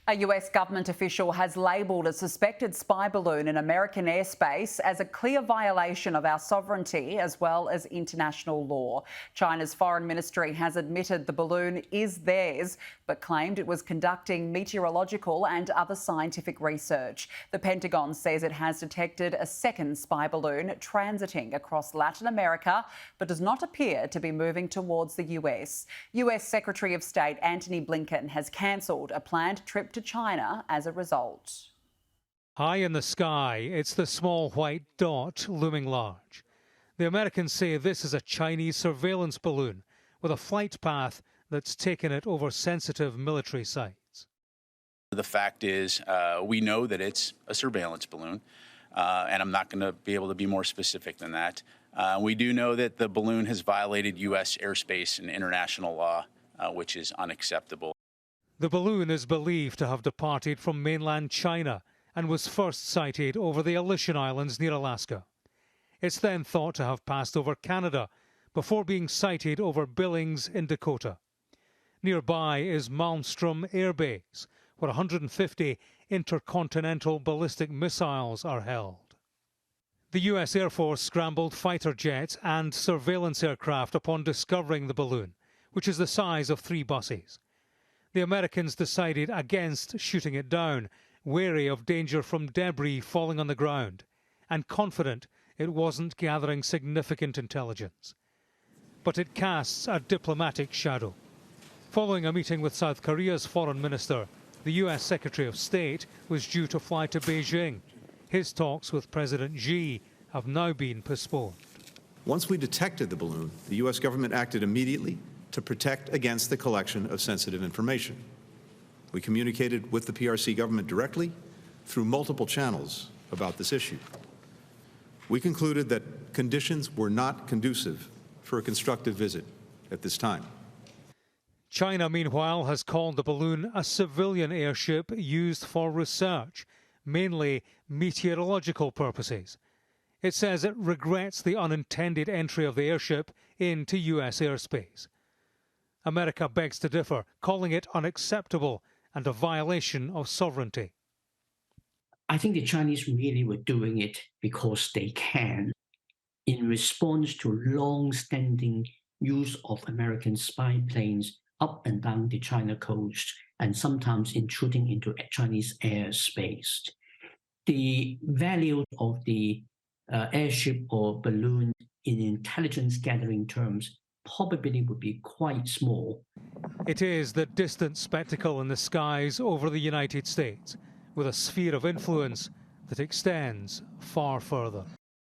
A US government official has labelled a suspected spy balloon in American airspace as a clear violation of our sovereignty as well as international law. China's foreign ministry has admitted the balloon is theirs, but claimed it was conducting meteorological and other scientific research. The Pentagon says it has detected a second spy balloon transiting across Latin America, but does not appear to be moving towards the US. US Secretary of State Antony Blinken has cancelled a planned trip to China as a result. High in the sky, it's the small white dot looming large. The Americans say this is a Chinese surveillance balloon with a flight path that's taken it over sensitive military sites. The fact is, we know that it's a surveillance balloon, and I'm not going to be able to be more specific than that. We do know that the balloon has violated U.S. airspace and international law, which is unacceptable. The balloon is believed to have departed from mainland China and was first sighted over the Aleutian Islands near Alaska. It's then thought to have passed over Canada before being sighted over Billings in Dakota. Nearby is Malmstrom Air Base, where 150 intercontinental ballistic missiles are held. The US Air Force scrambled fighter jets and surveillance aircraft upon discovering the balloon, which is the size of 3 buses. The Americans decided against shooting it down, wary of danger from debris falling on the ground, and confident it wasn't gathering significant intelligence. But it casts a diplomatic shadow. Following a meeting with South Korea's foreign minister, the US Secretary of State was due to fly to Beijing. His talks with President Xi have now been postponed. Once we detected the balloon, the US government acted immediately to protect against the collection of sensitive information. We communicated with the PRC government directly through multiple channels about this issue. We concluded that conditions were not conducive for a constructive visit at this time. China, meanwhile, has called the balloon a civilian airship used for research, mainly meteorological purposes. It says it regrets the unintended entry of the airship into US airspace. America begs to differ, calling it unacceptable and a violation of sovereignty. I think the Chinese really were doing it because they can, in response to long-standing use of American spy planes up and down the China coast and sometimes intruding into Chinese airspace. The value of the airship or balloon in intelligence gathering terms probably would be quite small. It is the distant spectacle in the skies over the United States, with a sphere of influence that extends far further.